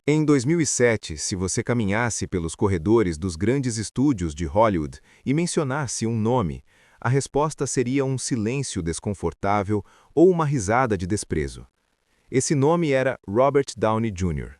Em 2007, se você caminhasse pelos corredores dos grandes estúdios de Hollywood e mencionasse um nome, a resposta seria um silêncio desconfortável ou uma risada de desprezo. Esse nome era Robert Downey Jr.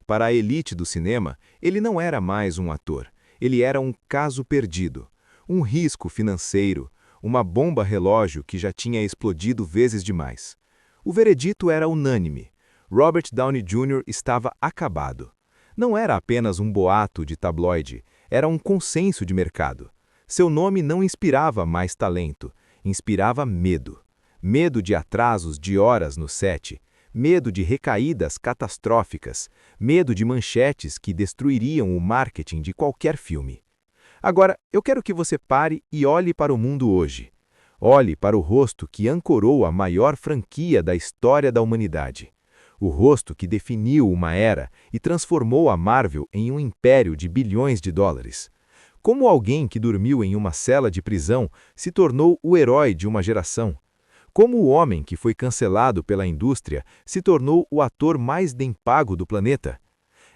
Para a elite do cinema, ele não era mais um ator, ele era um caso perdido, um risco financeiro, uma bomba relógio que já tinha explodido vezes demais. O veredito era unânime. Robert Downey Jr. estava acabado. Não era apenas um boato de tabloide, era um consenso de mercado. Seu nome não inspirava mais talento, inspirava medo. Medo de atrasos de horas no set, medo de recaídas catastróficas, medo de manchetes que destruiriam o marketing de qualquer filme. Agora, eu quero que você pare e olhe para o mundo hoje. Olhe para o rosto que ancorou a maior franquia da história da humanidade. O rosto que definiu uma era e transformou a Marvel em um império de bilhões de dólares. Como alguém que dormiu em uma cela de prisão se tornou o herói de uma geração. Como o homem que foi cancelado pela indústria se tornou o ator mais bem pago do planeta.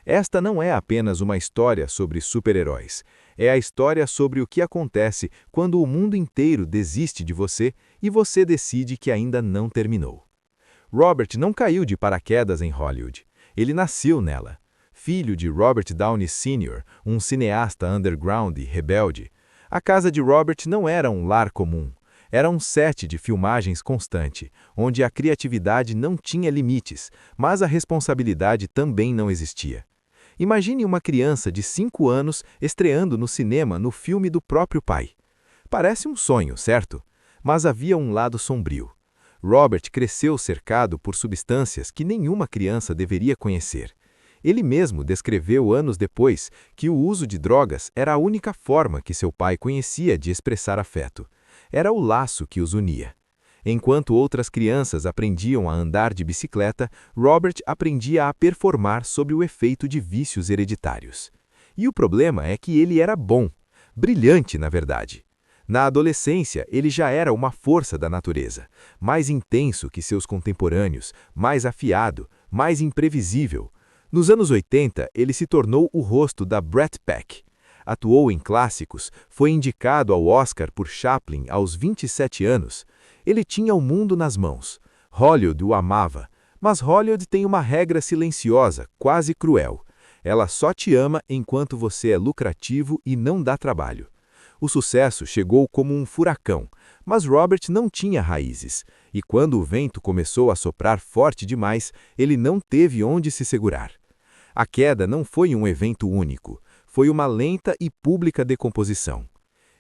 Esta não é apenas uma história sobre super-heróis. É a história sobre o que acontece quando o mundo inteiro desiste de você e você decide que ainda não terminou. Robert não caiu de paraquedas em Hollywood. Ele nasceu nela. Filho de Robert Downey Sr., um cineasta underground e rebelde. A casa de Robert não era um lar comum. Era um set de filmagens constante, onde a criatividade não tinha limites, mas a responsabilidade também não existia. Imagine uma criança de 5 anos estreando no cinema no filme do próprio pai. Parece um sonho, certo? Mas havia um lado sombrio. Robert cresceu cercado por substâncias que nenhuma criança deveria conhecer. Ele mesmo descreveu anos depois que o uso de drogas era a única forma que seu pai conhecia de expressar afeto. Era o laço que os unia. Enquanto outras crianças aprendiam a andar de bicicleta, Robert aprendia a performar sob o efeito de vícios hereditários. E o problema é que ele era bom, brilhante na verdade. Na adolescência, ele já era uma força da natureza, mais intenso que seus contemporâneos, mais afiado, mais imprevisível. Nos anos 80, ele se tornou o rosto da Brat Pack. Atuou em clássicos, foi indicado ao Oscar por Chaplin aos 27 anos. Ele tinha o mundo nas mãos. Hollywood o amava, mas Hollywood tem uma regra silenciosa, quase cruel. Ela só te ama enquanto você é lucrativo e não dá trabalho. O sucesso chegou como um furacão, mas Robert não tinha raízes, e quando o vento começou a soprar forte demais, ele não teve onde se segurar. A queda não foi um evento único, foi uma lenta e pública decomposição.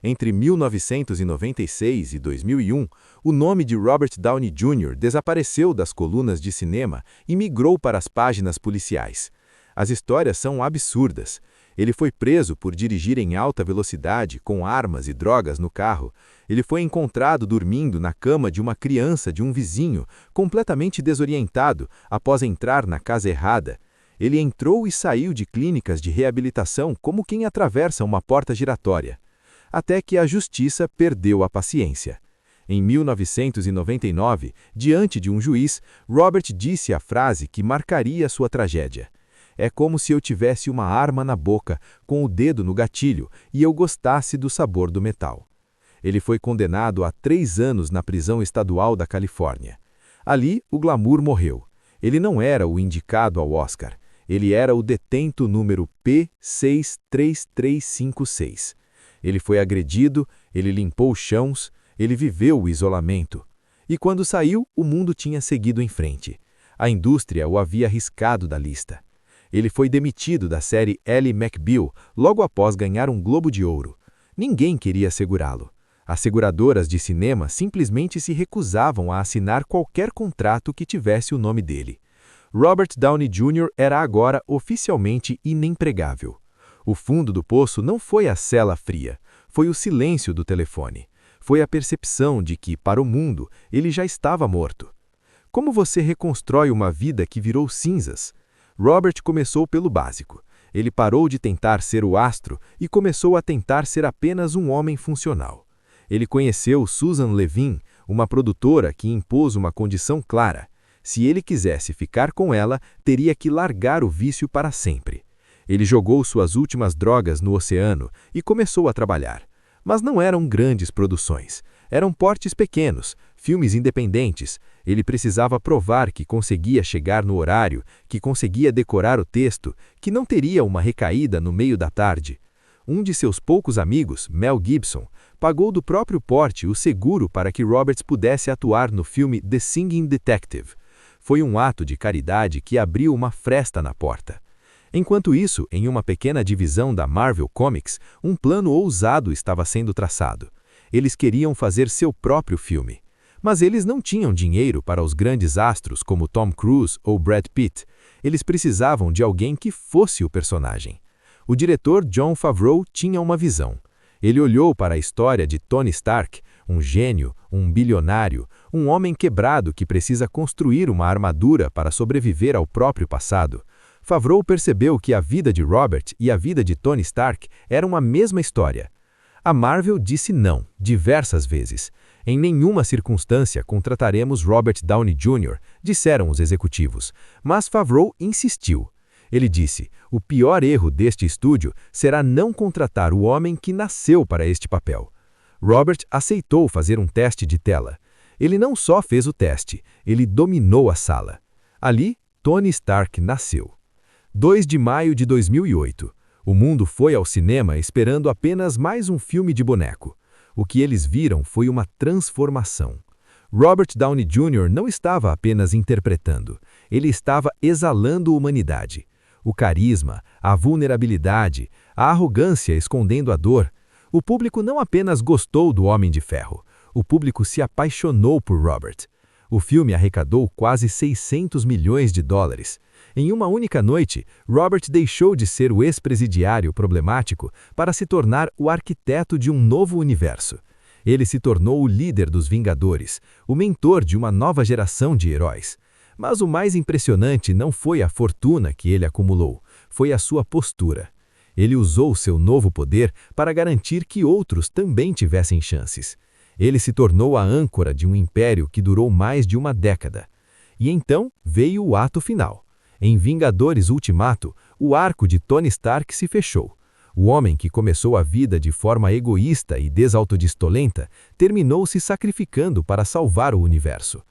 Entre 1996 e 2001, o nome de Robert Downey Jr. desapareceu das colunas de cinema e migrou para as páginas policiais. As histórias são absurdas. Ele foi preso por dirigir em alta velocidade, com armas e drogas no carro. Ele foi encontrado dormindo na cama de uma criança de um vizinho, completamente desorientado, após entrar na casa errada. Ele entrou e saiu de clínicas de reabilitação como quem atravessa uma porta giratória. Até que a justiça perdeu a paciência. Em 1999, diante de um juiz, Robert disse a frase que marcaria sua tragédia. É como se eu tivesse uma arma na boca, com o dedo no gatilho, e eu gostasse do sabor do metal. Ele foi condenado a 3 anos na prisão estadual da Califórnia. Ali, o glamour morreu. Ele não era o indicado ao Oscar. Ele era o detento número P63356. Ele foi agredido, ele limpou os chãos, ele viveu o isolamento. E quando saiu, o mundo tinha seguido em frente. A indústria o havia riscado da lista. Ele foi demitido da série Ally McBeal logo após ganhar um Globo de Ouro. Ninguém queria segurá-lo. As seguradoras de cinema simplesmente se recusavam a assinar qualquer contrato que tivesse o nome dele. Robert Downey Jr. era agora oficialmente inempregável. O fundo do poço não foi a cela fria, foi o silêncio do telefone. Foi a percepção de que, para o mundo, ele já estava morto. Como você reconstrói uma vida que virou cinzas? Robert começou pelo básico. Ele parou de tentar ser o astro e começou a tentar ser apenas um homem funcional. Ele conheceu Susan Levin, uma produtora que impôs uma condição clara: Se ele quisesse ficar com ela, teria que largar o vício para sempre. Ele jogou suas últimas drogas no oceano e começou a trabalhar. Mas não eram grandes produções. Eram portes pequenos, filmes independentes. Ele precisava provar que conseguia chegar no horário, que conseguia decorar o texto, que não teria uma recaída no meio da tarde. Um de seus poucos amigos, Mel Gibson, pagou do próprio porte o seguro para que Roberts pudesse atuar no filme The Singing Detective. Foi um ato de caridade que abriu uma fresta na porta. Enquanto isso, em uma pequena divisão da Marvel Comics, um plano ousado estava sendo traçado. Eles queriam fazer seu próprio filme. Mas eles não tinham dinheiro para os grandes astros como Tom Cruise ou Brad Pitt. Eles precisavam de alguém que fosse o personagem. O diretor Jon Favreau tinha uma visão. Ele olhou para a história de Tony Stark, um gênio, um bilionário, um homem quebrado que precisa construir uma armadura para sobreviver ao próprio passado. Favreau percebeu que a vida de Robert e a vida de Tony Stark eram a mesma história. A Marvel disse não, diversas vezes. Em nenhuma circunstância contrataremos Robert Downey Jr., disseram os executivos. Mas Favreau insistiu. Ele disse, o pior erro deste estúdio será não contratar o homem que nasceu para este papel. Robert aceitou fazer um teste de tela. Ele não só fez o teste, ele dominou a sala. Ali, Tony Stark nasceu. 2 de maio de 2008. O mundo foi ao cinema esperando apenas mais um filme de boneco. O que eles viram foi uma transformação. Robert Downey Jr. não estava apenas interpretando, ele estava exalando humanidade. O carisma, a vulnerabilidade, a arrogância escondendo a dor. O público não apenas gostou do Homem de Ferro, o público se apaixonou por Robert. O filme arrecadou quase 600 milhões de dólares. Em uma única noite, Robert deixou de ser o ex-presidiário problemático para se tornar o arquiteto de um novo universo. Ele se tornou o líder dos Vingadores, o mentor de uma nova geração de heróis. Mas o mais impressionante não foi a fortuna que ele acumulou, foi a sua postura. Ele usou seu novo poder para garantir que outros também tivessem chances. Ele se tornou a âncora de um império que durou mais de uma década. E então veio o ato final. Em Vingadores Ultimato, o arco de Tony Stark se fechou. O homem que começou a vida de forma egoísta e desautodistolenta terminou se sacrificando para salvar o universo.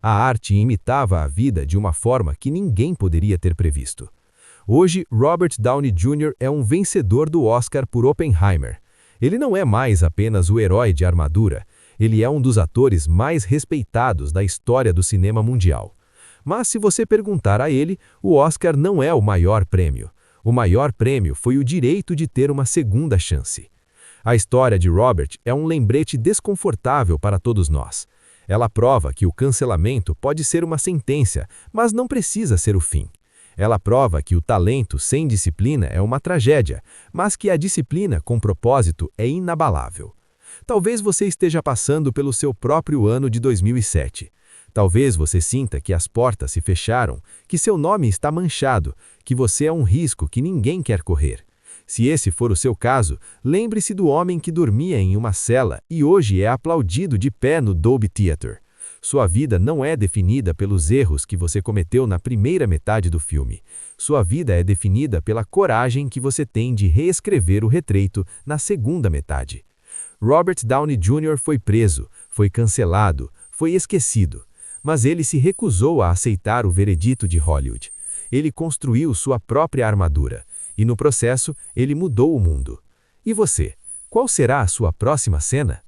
A arte imitava a vida de uma forma que ninguém poderia ter previsto. Hoje, Robert Downey Jr. é um vencedor do Oscar por Oppenheimer. Ele não é mais apenas o herói de armadura, ele é um dos atores mais respeitados da história do cinema mundial. Mas se você perguntar a ele, o Oscar não é o maior prêmio. O maior prêmio foi o direito de ter uma segunda chance. A história de Robert é um lembrete desconfortável para todos nós. Ela prova que o cancelamento pode ser uma sentença, mas não precisa ser o fim. Ela prova que o talento sem disciplina é uma tragédia, mas que a disciplina com propósito é inabalável. Talvez você esteja passando pelo seu próprio ano de 2007. Talvez você sinta que as portas se fecharam, que seu nome está manchado, que você é um risco que ninguém quer correr. Se esse for o seu caso, lembre-se do homem que dormia em uma cela e hoje é aplaudido de pé no Dolby Theatre. Sua vida não é definida pelos erros que você cometeu na primeira metade do filme. Sua vida é definida pela coragem que você tem de reescrever o retrato na segunda metade. Robert Downey Jr. foi preso, foi cancelado, foi esquecido. Mas ele se recusou a aceitar o veredito de Hollywood. Ele construiu sua própria armadura. E no processo, ele mudou o mundo. E você? Qual será a sua próxima cena?